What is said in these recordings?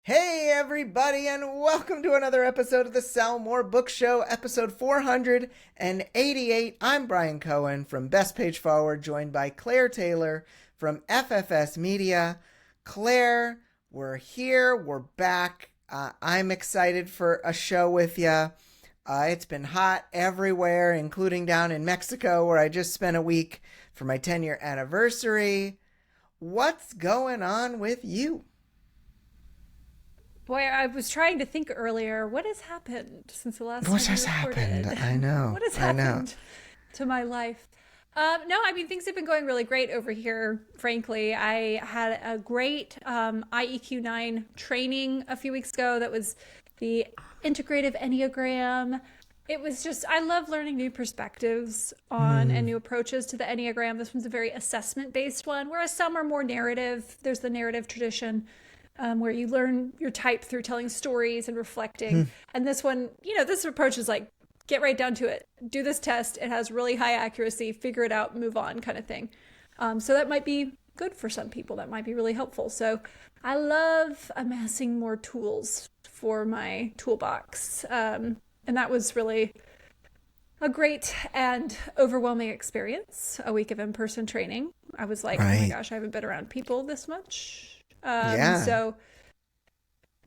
Hey everybody, and welcome to another episode of the Sell More Book Show, episode 488. I'm Brian Cohen from Best Page Forward, joined by Claire Taylor from FFS Media. Claire, we're here, we're back. I'm excited for a show with you. It's been hot everywhere, including down in Mexico, where I just spent a week for my 10-year anniversary. What's going on with you? Boy, I was trying to think earlier, what has happened since the last What time has we recorded? happened? I know. What has I know. happened to my life? No, I mean, things have been going really great over here, frankly. I had a great IEQ9 training a few weeks ago that was the integrative Enneagram. It was just, I love learning new perspectives on and new approaches to the Enneagram. This one's a very assessment-based one, whereas some are more narrative. There's the narrative tradition. Where you learn your type through telling stories and reflecting. And this one, this approach is like, get right down to it. Do this test. It has really high accuracy. Figure it out, move on kind of thing. So that might be good for some people. That might be really helpful. So I love amassing more tools for my toolbox. And that was really a great and overwhelming experience. A week of in-person training. I was like, oh my gosh, I haven't been around people this much. So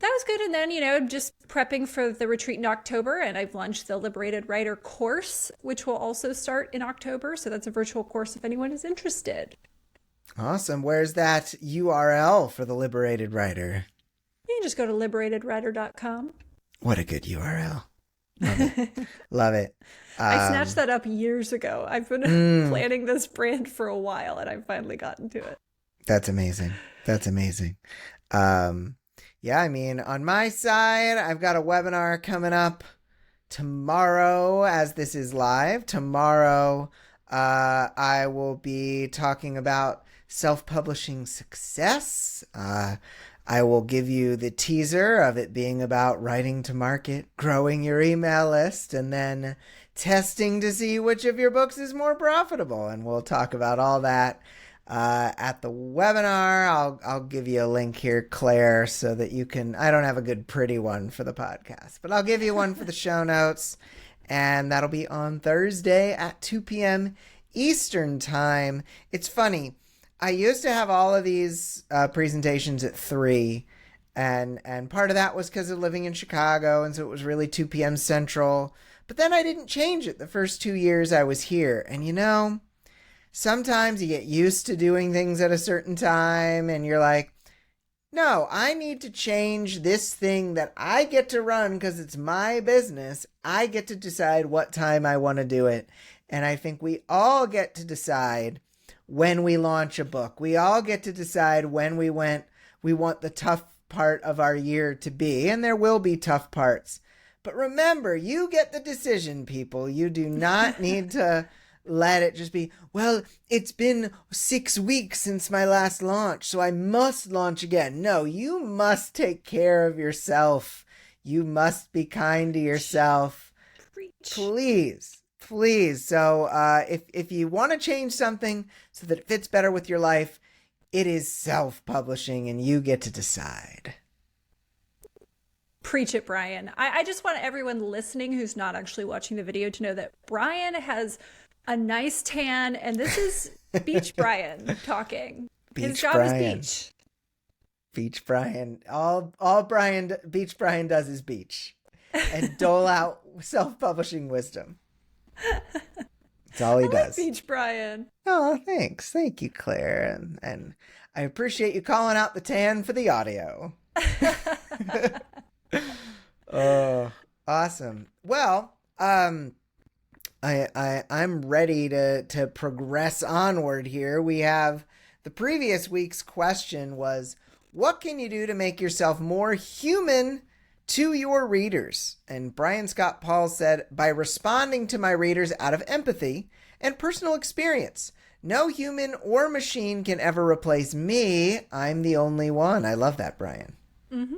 that was good. And then, just prepping for the retreat in October, and I've launched the Liberated Writer course, which will also start in October. So that's a virtual course if anyone is interested. Awesome. Where's that URL for the Liberated Writer? You can just go to liberatedwriter.com. What a good URL. Love it. Love it. I snatched that up years ago. I've been planning this brand for a while, and I've finally gotten to it. That's amazing. That's amazing. Yeah, I mean, on my side, I've got a webinar coming up tomorrow as this is live. Tomorrow, I will be talking about self-publishing success. I will give you the teaser of it being about writing to market, growing your email list, and then testing to see which of your books is more profitable. And we'll talk about all that at the webinar. I'll give you a link here, Claire, so that you can, I don't have a good pretty one for the podcast, but I'll give you one for the show notes, and that'll be on Thursday at 2 p.m. Eastern time. It's funny. I used to have all of these presentations at 3, and part of that was because of living in Chicago, and so it was really 2 p.m. Central, but then I didn't change it the first 2 years I was here, and sometimes you get used to doing things at a certain time and you're like, no, I need to change this thing that I get to run because it's my business. I get to decide what time I want to do it. And I think we all get to decide when we launch a book. We all get to decide when we want the tough part of our year to be. And there will be tough parts. But remember, you get the decision, people. You do not need to let it just be, well, it's been 6 weeks since my last launch, so I must launch again. No, you must take care of yourself. You must be kind to yourself. Preach. Please, please. So if you want to change something so that it fits better with your life, it is self-publishing and you get to decide. Preach it, Brian. I just want everyone listening who's not actually watching the video to know that Brian has a nice tan, and this is Beach Brian talking. His job is beach. Beach Brian. All Beach Brian does is beach and dole out self-publishing wisdom. That's all he does. Beach Brian. Oh, thanks. Thank you, Claire. And I appreciate you calling out the tan for the audio. Oh, awesome. Well, I'm ready to progress onward here. We have the previous week's question was, what can you do to make yourself more human to your readers? And Brian Scott Paul said, by responding to my readers out of empathy and personal experience. No human or machine can ever replace me. I'm the only one. I love that, Brian. Mm-hmm.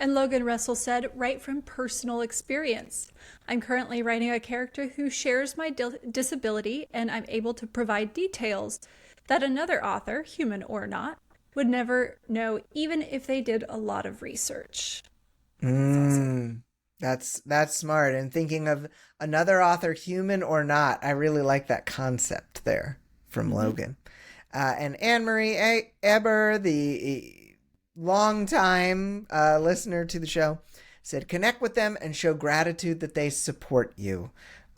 And Logan Russell said, write from personal experience. I'm currently writing a character who shares my disability, and I'm able to provide details that another author, human or not, would never know, even if they did a lot of research. That's awesome. Mm, that's smart. And thinking of another author, human or not, I really like that concept there from Mm-hmm. Logan. And Anne Marie Eber, the longtime listener to the show, said, connect with them and show gratitude that they support you.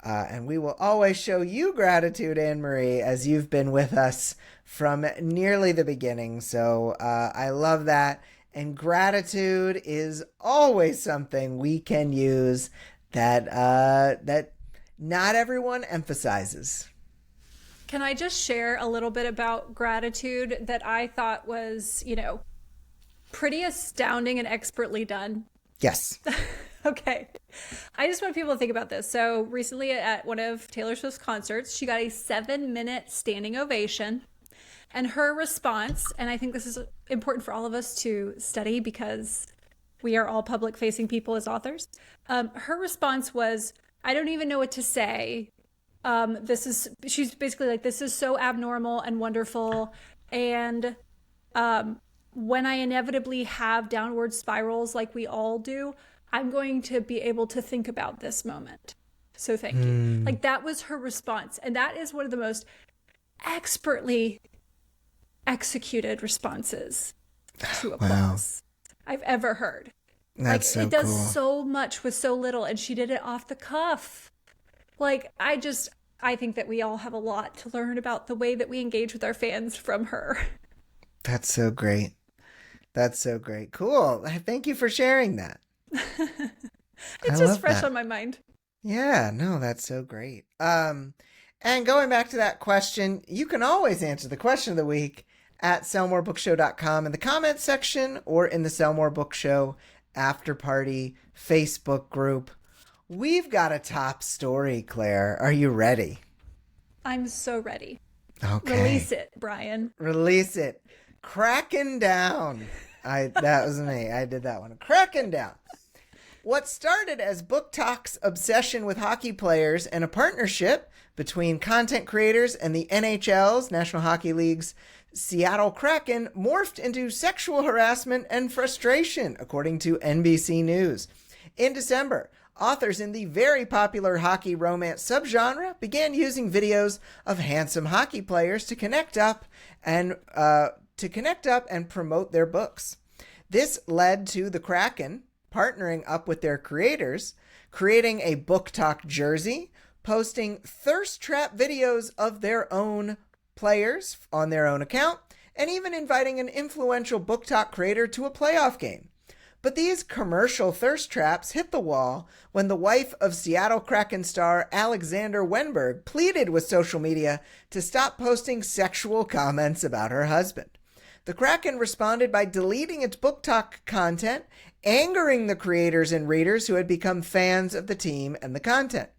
And we will always show you gratitude, Anne Marie, as you've been with us from nearly the beginning. So I love that. And gratitude is always something we can use that not everyone emphasizes. Can I just share a little bit about gratitude that I thought was, pretty astounding and expertly done? Yes. Okay. I just want people to think about this. So recently at one of Taylor Swift's concerts, she got a 7-minute standing ovation. And her response, and I think this is important for all of us to study because we are all public facing people as authors. Her response was, I don't even know what to say. She's basically like, this is so abnormal and wonderful. And when I inevitably have downward spirals like we all do, I'm going to be able to think about this moment. So thank you. Like that was her response. And that is one of the most expertly executed responses to applause I've ever heard. That's so it does cool. so much with so little, and she did it off the cuff. I think that we all have a lot to learn about the way that we engage with our fans from her. That's so great. That's so great. Cool. Thank you for sharing that. It's just fresh on my mind. Yeah, no, that's so great. And going back to that question, you can always answer the question of the week at sellmorebookshow.com in the comments section or in the Sell More Book Show After Party Facebook group. We've got a top story, Claire. Are you ready? I'm so ready. Okay. Release it, Brian. Release it. Cracking down. That was me. I did that one. Cracking down. What started as BookTok's obsession with hockey players and a partnership between content creators and the NHL's, National Hockey League's, Seattle Kraken morphed into sexual harassment and frustration, according to NBC News. In December, authors in the very popular hockey romance subgenre began using videos of handsome hockey players to connect up and promote their books. This led to the Kraken partnering up with their creators, creating a BookTok jersey, posting thirst trap videos of their own players on their own account, and even inviting an influential BookTok creator to a playoff game. But these commercial thirst traps hit the wall when the wife of Seattle Kraken star Alexander Wenberg pleaded with social media to stop posting sexual comments about her husband. The Kraken responded by deleting its BookTok content, angering the creators and readers who had become fans of the team and the content.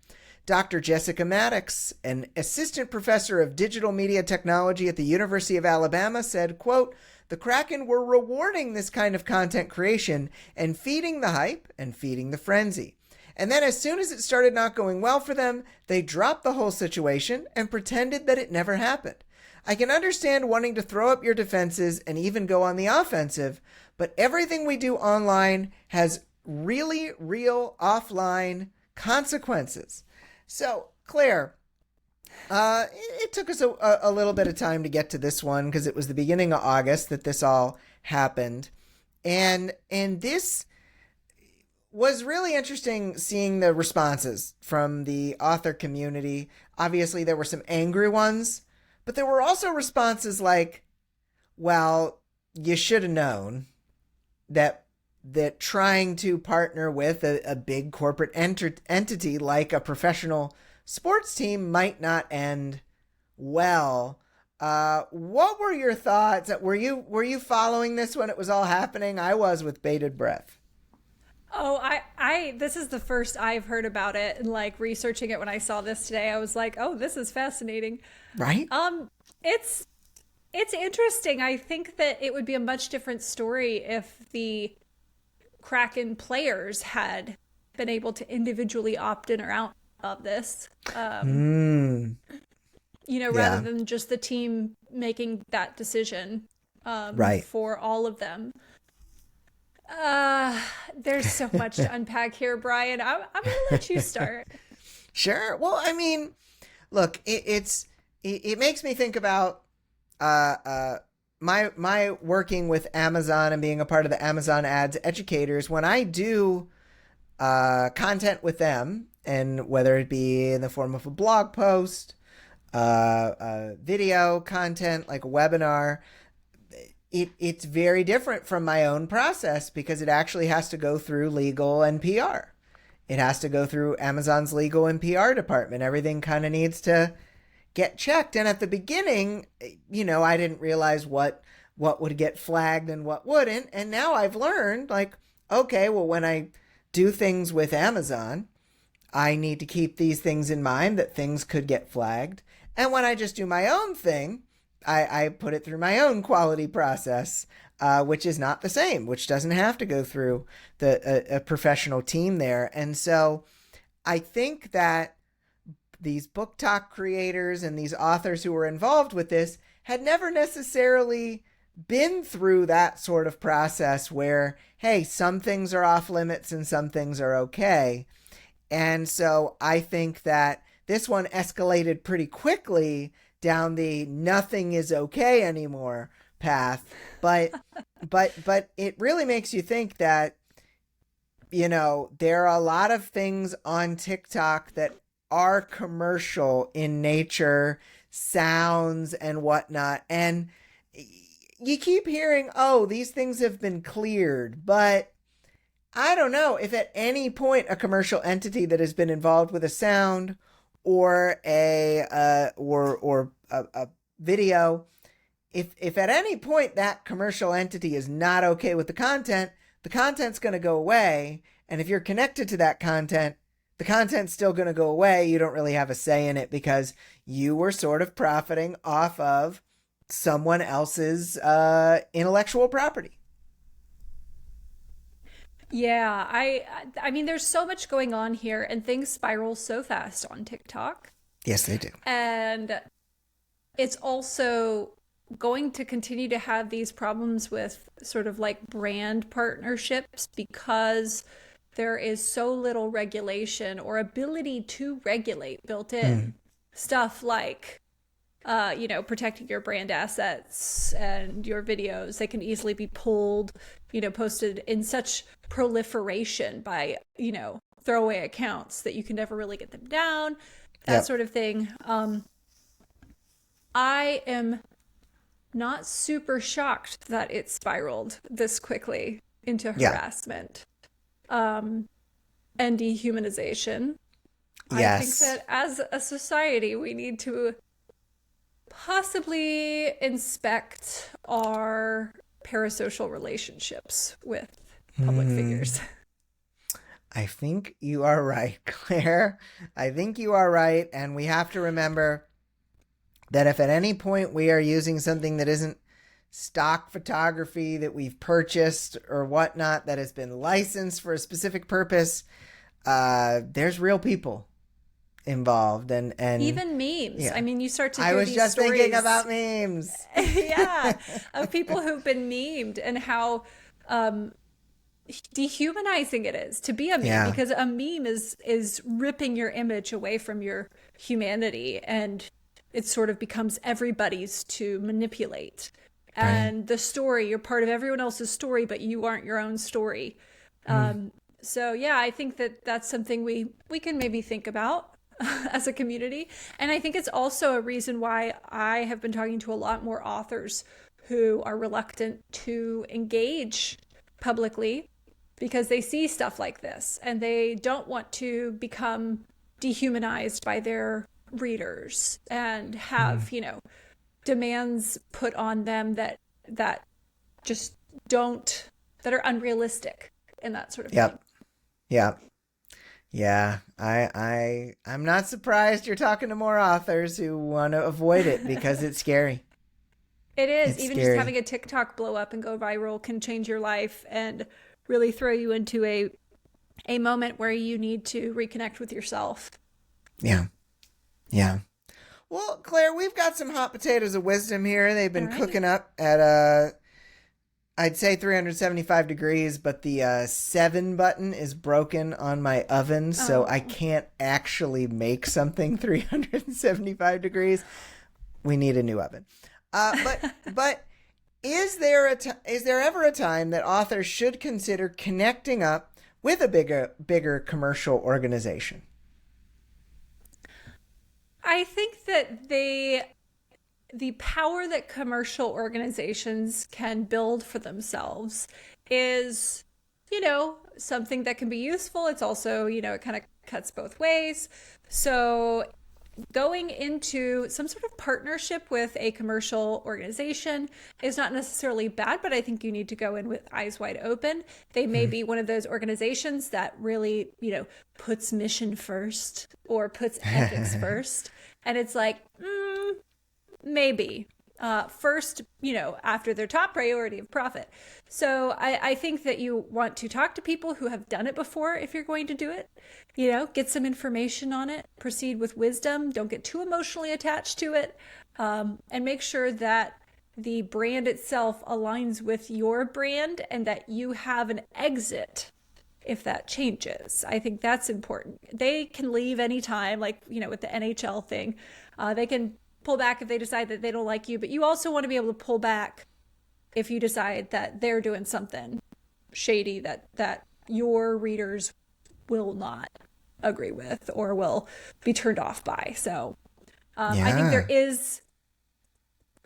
Dr. Jessica Maddox, an assistant professor of digital media technology at the University of Alabama, said, quote, the Kraken were rewarding this kind of content creation and feeding the hype and feeding the frenzy. And then as soon as it started not going well for them, they dropped the whole situation and pretended that it never happened. I can understand wanting to throw up your defenses and even go on the offensive, but everything we do online has really real offline consequences. So, Claire, it took us a little bit of time to get to this one because it was the beginning of August that this all happened. And this was really interesting seeing the responses from the author community. Obviously, there were some angry ones, but there were also responses like, well, you should have known that trying to partner with a big corporate entity like a professional sports team might not end well. What were your thoughts? Were you following this when it was all happening? I was, with bated breath. Oh, this is the first I've heard about it, and like researching it when I saw this today, I was like, oh, this is fascinating. Right? It's interesting. I think that it would be a much different story if the Kraken players had been able to individually opt in or out of this. Rather than just the team making that decision. Right. for all of them. Uh, there's so much to unpack here, Brian. I'm gonna let you start. Sure. Well, I mean, look, it makes me think about uh, uh, my working with Amazon and being a part of the Amazon Ads educators. When I do content with them, and whether it be in the form of a blog post, video content like a webinar, it's very different from my own process because it actually has to go through legal and PR. It has to go through Amazon's legal and PR department. Everything kind of needs to get checked. And at the beginning, I didn't realize what would get flagged and what wouldn't. And now I've learned, like, okay, well, when I do things with Amazon, I need to keep these things in mind, that things could get flagged. And when I just do my own thing, I put it through my own quality process, which is not the same, which doesn't have to go through a professional team there. And so I think that these BookTok creators and these authors who were involved with this had never necessarily been through that sort of process where, hey, some things are off limits and some things are okay. And so I think that this one escalated pretty quickly down the nothing is okay anymore path. But it really makes you think that, there are a lot of things on TikTok that are commercial in nature, sounds and whatnot. And you keep hearing, oh, these things have been cleared. But I don't know if at any point a commercial entity that has been involved with a sound or a video, if at any point that commercial entity is not okay with the content's going to go away. And if you're connected to that content, the content's still going to go away. You don't really have a say in it because you were sort of profiting off of someone else's intellectual property. Yeah, I mean there's so much going on here and things spiral so fast on TikTok. Yes, they do. And it's also going to continue to have these problems with sort of like brand partnerships because there is so little regulation or ability to regulate built in. Stuff like protecting your brand assets and your videos. They can easily be pulled, posted in such proliferation by, throwaway accounts that you can never really get them down, that sort of thing. I am not super shocked that it spiraled this quickly into harassment and dehumanization. I think that as a society, we need to possibly inspect our parasocial relationships with public figures. I think you are right, Claire. I think you are right. And we have to remember that if at any point we are using something that isn't stock photography that we've purchased or whatnot, that has been licensed for a specific purpose, there's real people involved and even memes. I mean, you start to I hear was these just stories, thinking about memes. of people who've been memed and how dehumanizing it is to be a meme because a meme is ripping your image away from your humanity and it sort of becomes everybody's to manipulate. Right. And the story, you're part of everyone else's story, but you aren't your own story. So yeah, I think that that's something we can maybe think about as a community. And I think it's also a reason why I have been talking to a lot more authors who are reluctant to engage publicly because they see stuff like this and they don't want to become dehumanized by their readers and have, demands put on them that just don't, that are unrealistic and that sort of thing. Yeah. I'm not surprised you're talking to more authors who want to avoid it because it's scary. It is. It's Even scary. Just having a TikTok blow up and go viral can change your life and really throw you into a moment where you need to reconnect with yourself. Yeah. Well, Claire, we've got some hot potatoes of wisdom here. They've All been right. cooking up at I'd say 375 degrees, but the 7 button is broken on my oven, so I Oh. can't actually make something 375 degrees. We need a new oven. But is there ever a time that authors should consider connecting up with a bigger commercial organization? I think that the power that commercial organizations can build for themselves is, something that can be useful. It's also, it kind of cuts both ways. So going into some sort of partnership with a commercial organization is not necessarily bad, but I think you need to go in with eyes wide open. They may Hmm. be one of those organizations that really, puts mission first or puts ethics first. And it's like, maybe. First, after their top priority of profit. So I think that you want to talk to people who have done it before if you're going to do it. Get some information on it, proceed with wisdom, don't get too emotionally attached to it, and make sure that the brand itself aligns with your brand and that you have an exit if that changes. I think that's important. They can leave anytime, like, with the NHL thing. They can pull back if they decide that they don't like you, but you also want to be able to pull back if you decide that they're doing something shady that your readers will not agree with or will be turned off by. So I think Yeah.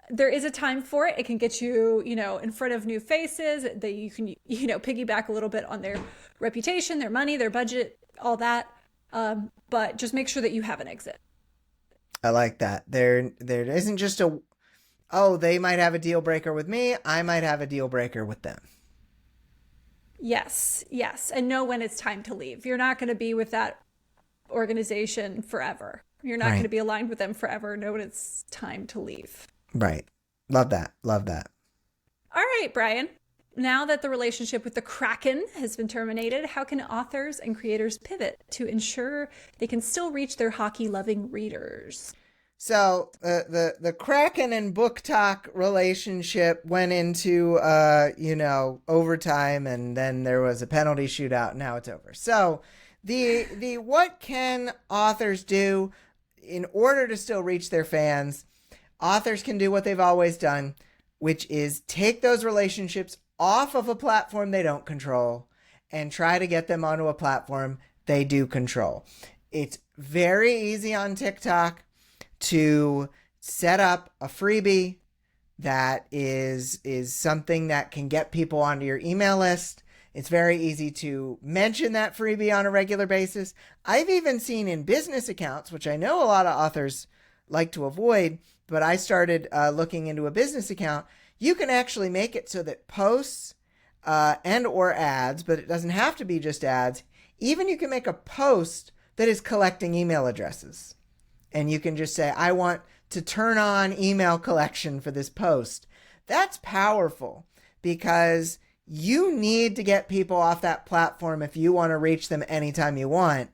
there is a time for it. It can get you, in front of new faces that you can, piggyback a little bit on their reputation, their money, their budget, all that. But just make sure that you have an exit. I like that. There isn't just a, oh, they might have a deal breaker with me, I might have a deal breaker with them. Yes, yes. And know when it's time to leave. You're not going to be with that organization forever. You're not going Right. to be aligned with them forever. Know when it's time to leave. Right. Love that. Love that. All right, Brian. Now that the relationship with the Kraken has been terminated, how can authors and creators pivot to ensure they can still reach their hockey loving readers? So the Kraken and BookTok relationship went into overtime, and then there was a penalty shootout. And now it's over. So the what can authors do in order to still reach their fans? Authors can do what they've always done, which is take those relationships off of a platform they don't control and try to get them onto a platform they do control. It's very easy on TikTok to set up a freebie that is something that can get people onto your email list. It's very easy to mention that freebie on a regular basis. I've even seen in business accounts, which I know a lot of authors like to avoid, but I started looking into a business account. You can actually make it so that posts and or ads, but it doesn't have to be just ads. Even you can make a post that is collecting email addresses. And you can just say, I want to turn on email collection for this post. That's powerful because you need to get people off that platform if you want to reach them anytime you want.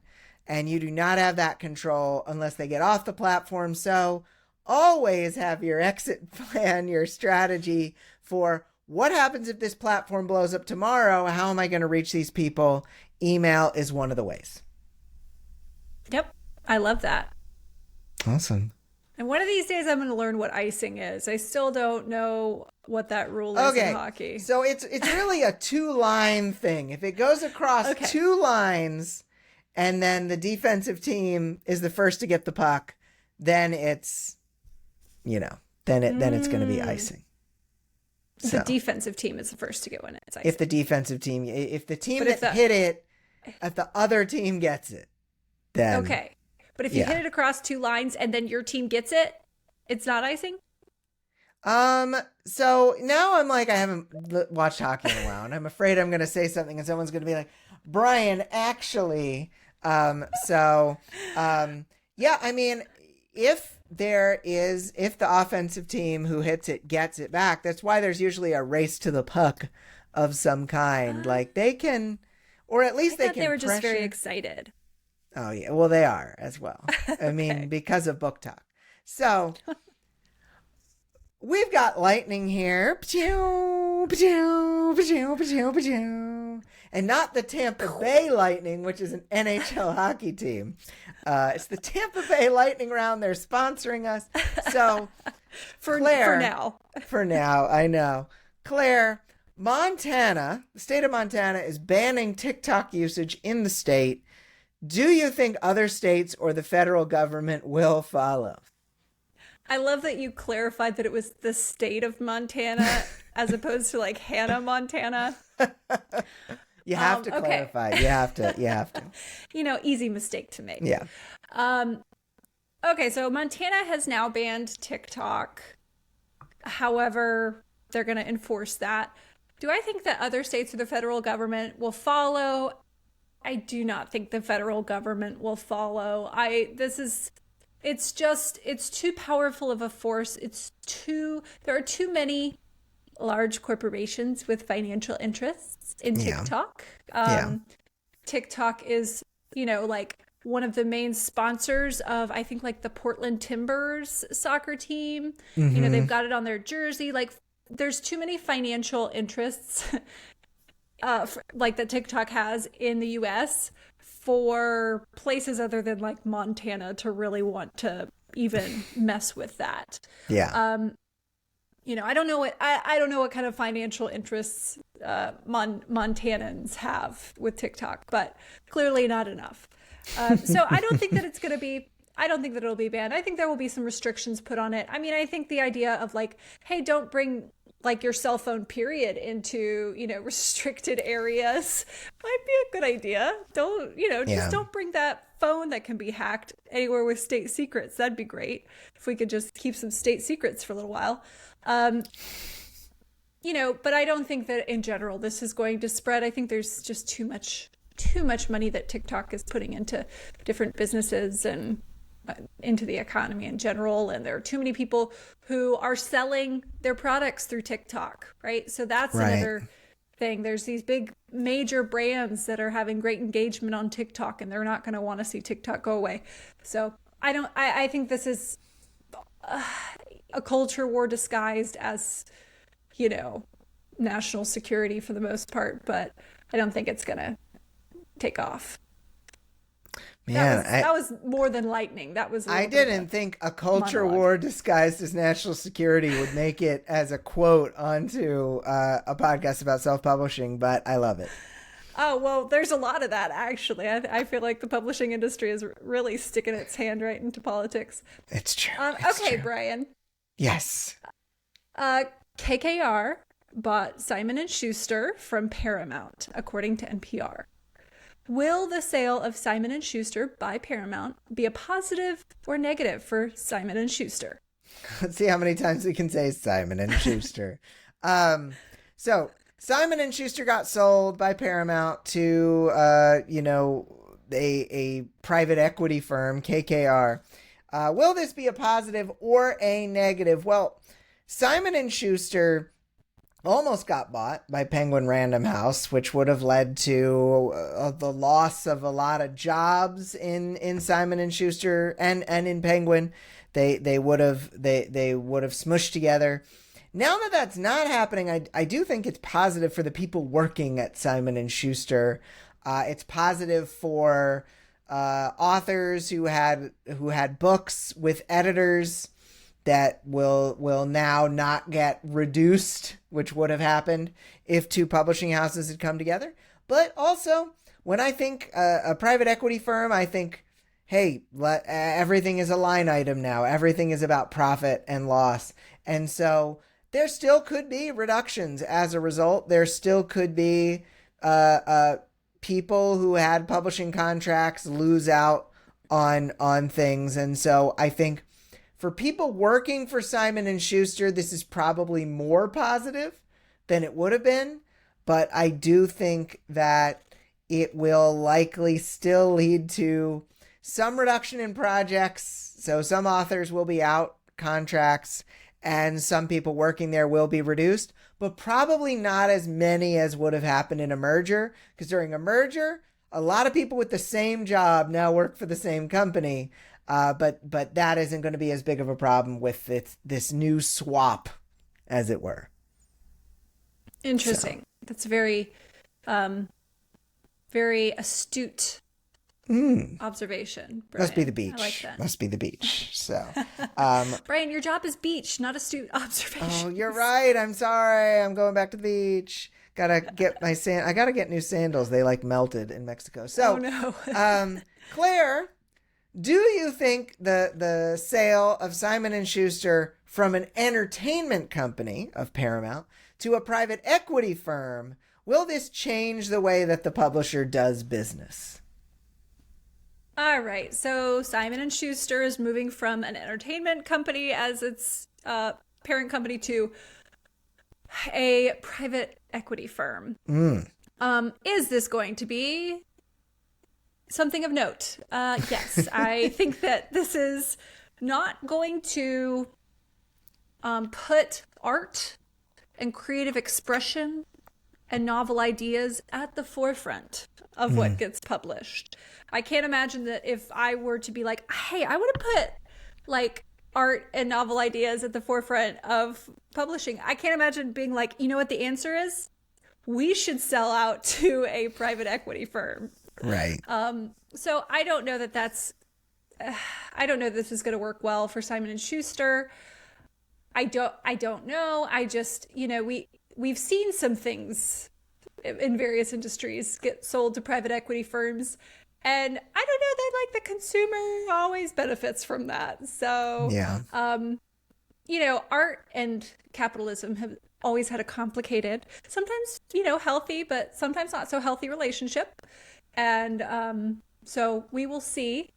And you do not have that control unless they get off the platform. So always have your exit plan, your strategy for what happens if this platform blows up tomorrow? How am I going to reach these people? Email is one of the ways. Yep. I love that. Awesome. And one of these days I'm going to learn what icing is. I still don't know what that rule is in Okay, hockey. so it's really a 2-line thing. If it goes across Okay. 2 lines, and then the defensive team is the first to get the puck, then it's, then it's going to be icing. So The defensive team is the first to get one. It's if icing. if the team But if that the- hit it, if the other team gets it, then Okay. But if you yeah. hit it across 2 lines and then your team gets it, it's not icing? So now I'm like, I haven't watched hockey in a while, and I'm afraid I'm going to say something, and someone's going to be like, Brian, actually, yeah, I mean, if the offensive team who hits it gets it back, that's why there's usually a race to the puck of some kind. Like they can, or at least I they thought can they were just very pressure. excited. Oh yeah, well they are as well. I mean, Okay. because of BookTok. So we've got lightning here. Pachoo, pachoo, pachoo, pachoo, pachoo. And not the Tampa Bay Lightning, which is an NHL hockey team. It's the Tampa Bay Lightning round. They're sponsoring us. So For Claire, for now. for now, I know. Claire, Montana, the state of Montana is banning TikTok usage in the state. Do you think other states or the federal government will follow? I love that you clarified that it was the state of Montana as opposed to like Hannah, Montana. You have to Okay. clarify. You have to. You have to. Easy mistake to make. Yeah. Okay, so Montana has now banned TikTok. However, they're going to enforce that. Do I think that other states or the federal government will follow? I do not think the federal government will follow. It's too powerful of a force. There are too many large corporations with financial interests in Yeah. TikTok. Yeah. TikTok is, like one of the main sponsors of, I think, like the Portland Timbers soccer team. They've got it on their jersey. Like, there's too many financial interests, like that TikTok has in the US for places other than like Montana to really want to even mess with that. Yeah. I don't know what kind of financial interests Montanans have with TikTok, but clearly not enough. So I don't think that I don't think that it'll be banned. I think there will be some restrictions put on it. I mean, I think the idea of like, hey, don't bring like your cell phone period into, restricted areas might be a good idea. Just don't bring that phone that can be hacked anywhere with state secrets. That'd be great if we could just keep some state secrets for a little while. But I don't think that in general this is going to spread. I think there's just too much money that TikTok is putting into different businesses and into the economy in general. And there are too many people who are selling their products through TikTok, right? So that's Right. another thing. There's these big major brands that are having great engagement on TikTok, and they're not going to want to see TikTok go away. So I think this is a culture war disguised as, national security for the most part, but I don't think it's going to take off. Man, That was more than lightning. That was. I didn't think a culture war disguised as national security would make it as a quote onto a podcast about self-publishing, but I love it. Oh, well, there's a lot of that, actually. I feel like the publishing industry is really sticking its hand right into politics. It's true. Okay, Brian. Yes. KKR bought Simon & Schuster from Paramount, according to NPR. Will the sale of Simon & Schuster by Paramount be a positive or negative for Simon & Schuster? Let's see how many times we can say Simon and Schuster. So Simon & Schuster got sold by Paramount to, a private equity firm, KKR. Will this be a positive or a negative? Well, Simon & Schuster almost got bought by Penguin Random House, which would have led to the loss of a lot of jobs in Simon & Schuster and in Penguin. They would have smushed together. Now that that's not happening, I do think it's positive for the people working at Simon & Schuster. It's positive for authors who had books with editors that will now not get reduced, which would have happened if two publishing houses had come together. But also, when I think a private equity firm, I think, hey, everything is a line item now. Everything is about profit and loss. And so there still could be reductions as a result. There still could be people who had publishing contracts lose out on things. And so I think for people working for Simon & Schuster, this is probably more positive than it would have been. But I do think that it will likely still lead to some reduction in projects. So some authors will be out contracts and some people working there will be reduced, but probably not as many as would have happened in a merger. Because during a merger, a lot of people with the same job now work for the same company. But that isn't going to be as big of a problem with this new swap, as it were. So, Interesting. That's very, um, very astute observation, must be the Brian. I like beach. that. Must be the beach. So, Brian, your job is beach, not astute oh, observations. you're right. I'm sorry. I'm going back to the beach. Gotta get my I gotta get new sandals. They like melted in Mexico. Oh So, no. Claire, do you think the sale of Simon and Schuster from an entertainment company of Paramount to a private equity firm, will this change the way that the publisher does business? All right. So Simon and Schuster is moving from an entertainment company as its parent company to a private equity firm. Is this going to be something of note? Yes, I think that this is not going to put art and creative expression and novel ideas at the forefront of what gets published. I can't imagine that if I were to be like, hey, I want to put like art and novel ideas at the forefront of publishing. I can't imagine being like, you know what the answer is? We should sell out to a private equity firm. Right. So I don't know that I don't know this is going to work well for Simon and Schuster. I don't know. I just, we've seen some things in various industries get sold to private equity firms. And I don't know that like the consumer always benefits from that. So, Yeah. Art and capitalism have always had a complicated, sometimes, healthy, but sometimes not so healthy relationship. And so we will see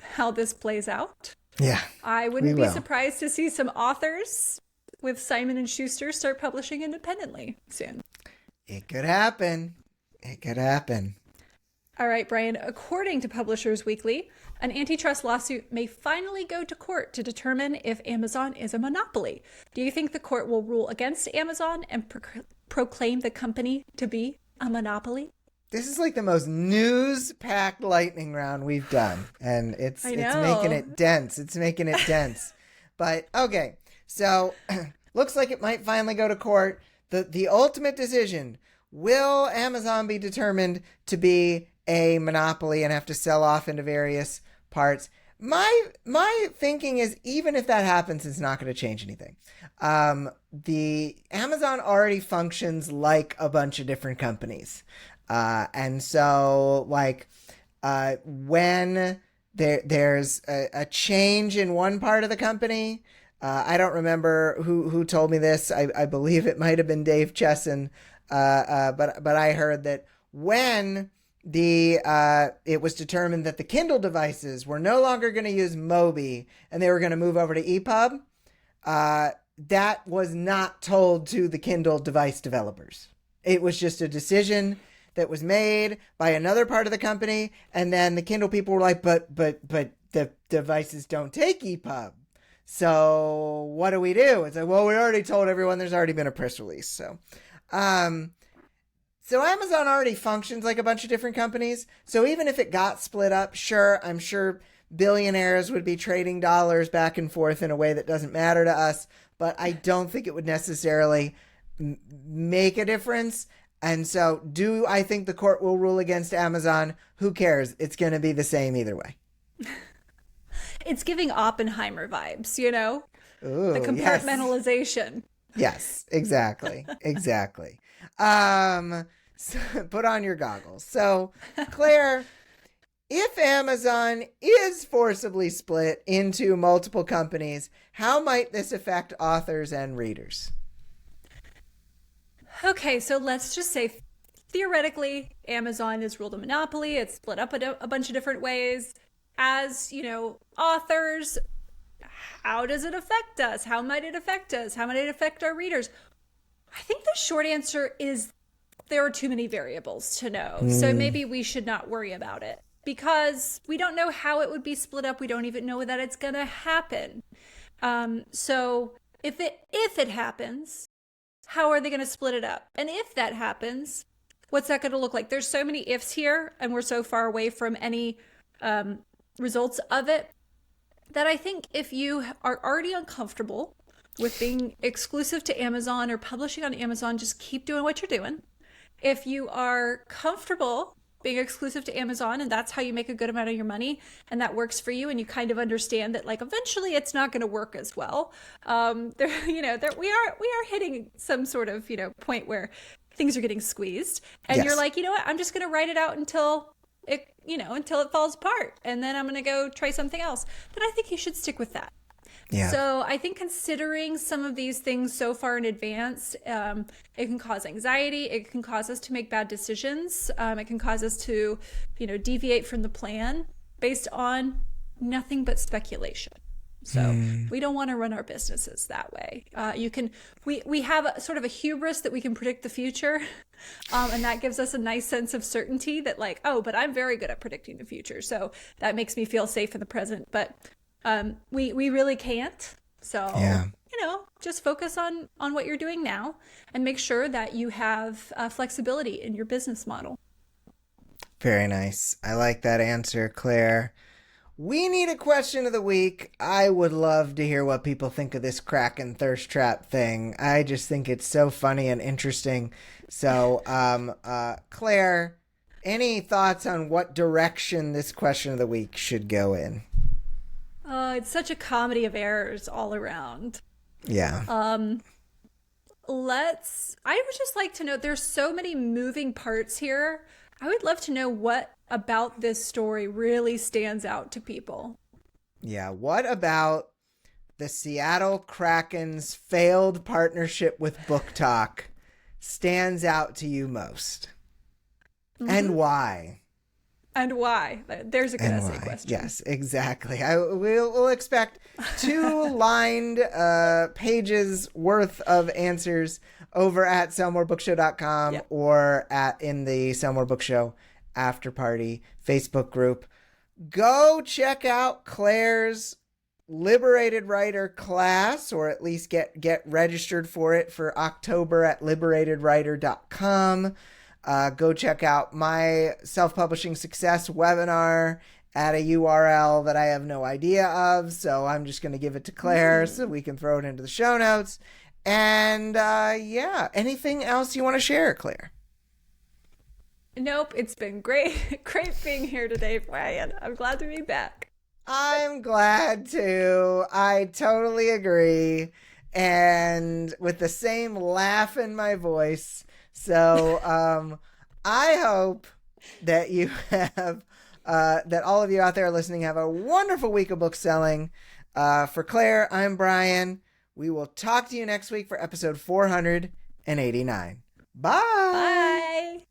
how this plays out. Yeah. I We wouldn't be will. surprised to see some authors with Simon and Schuster start publishing independently soon. It could happen. It could happen. All right, Brian, according to Publishers Weekly, an antitrust lawsuit may finally go to court to determine if Amazon is a monopoly. Do you think the court will rule against Amazon and proclaim the company to be a monopoly? This is like the most news-packed lightning round we've done, and it's making it dense. It's making it dense. But okay, so looks like it might finally go to court. The ultimate decision: will Amazon be determined to be a monopoly and have to sell off into various parts? My thinking is, even if that happens, it's not going to change anything. The Amazon already functions like a bunch of different companies. And so, when there's a change in one part of the company, I don't remember who told me this. I believe it might have been Dave Chesson. But I heard that when it was determined that the Kindle devices were no longer going to use Mobi and they were going to move over to EPUB, that was not told to the Kindle device developers. It was just a decision that was made by another part of the company, and then the Kindle people were like, but the devices don't take EPUB. So what do we do? It's like, well, we already told everyone. There's already been a press release. So Amazon already functions like a bunch of different companies. So even if it got split up, sure, I'm sure billionaires would be trading dollars back and forth in a way that doesn't matter to us. But I don't think it would necessarily make a difference. And so, do I think the court will rule against Amazon? Who cares? It's going to be the same either way. It's giving Oppenheimer vibes, Ooh, the compartmentalization. Yes, exactly. Exactly. So, put on your goggles. So, Claire, if Amazon is forcibly split into multiple companies, how might this affect authors and readers? Okay, so let's just say theoretically, Amazon is ruled a monopoly. It's split up a bunch of different ways. As, authors, how does it affect us? How might it affect us? How might it affect our readers? I think the short answer is there are too many variables to know. So maybe we should not worry about it because we don't know how it would be split up. We don't even know that it's going to happen. So if it happens, how are they going to split it up? And if that happens, what's that going to look like? There's so many ifs here, and we're so far away from any results of it. that I think if you are already uncomfortable with being exclusive to Amazon or publishing on Amazon, just keep doing what you're doing. If you are comfortable being exclusive to Amazon and that's how you make a good amount of your money and that works for you and you kind of understand that like eventually it's not going to work as well. We are hitting some sort of, point where things are getting squeezed and you're Yes. like, you know what, I'm just going to write it out until it falls apart and then I'm going to go try something else. Then I think you should stick with that. Yeah. So I think considering some of these things so far in advance, it can cause anxiety. It can cause us to make bad decisions. It can cause us to, deviate from the plan based on nothing but speculation. So we don't want to run our businesses that way. We have sort of a hubris that we can predict the future. And that gives us a nice sense of certainty that like, oh, but I'm very good at predicting the future. So that makes me feel safe in the present. But we really can't. So, Yeah. just focus on what you're doing now and make sure that you have flexibility in your business model. Very nice. I like that answer, Claire. We need a question of the week. I would love to hear what people think of this Kraken thirst trap thing. I just think it's so funny and interesting. So, Claire, any thoughts on what direction this question of the week should go in? It's such a comedy of errors all around. Yeah. I would just like to know, there's so many moving parts here. I would love to know what about this story really stands out to people. Yeah. What about the Seattle Kraken's failed partnership with BookTok stands out to you most? Mm-hmm. And why? And why? There's a good essay question. Yes, exactly. We'll expect 2 lined pages worth of answers over at sellmorebookshow.com Yep. or in the Sell More Book Show After Party Facebook group. Go check out Claire's Liberated Writer class, or at least get registered for it for October at liberatedwriter.com. Go check out my self-publishing success webinar at a URL that I have no idea of. So I'm just going to give it to Claire so we can throw it into the show notes. And anything else you want to share, Claire? Nope, it's been great. Great being here today, Brian. I'm glad to be back. I'm glad to. I totally agree. And with the same laugh in my voice. So I hope that you have, that all of you out there listening have a wonderful week of book selling. For Claire, I'm Brian. We will talk to you next week for episode 489. Bye. Bye.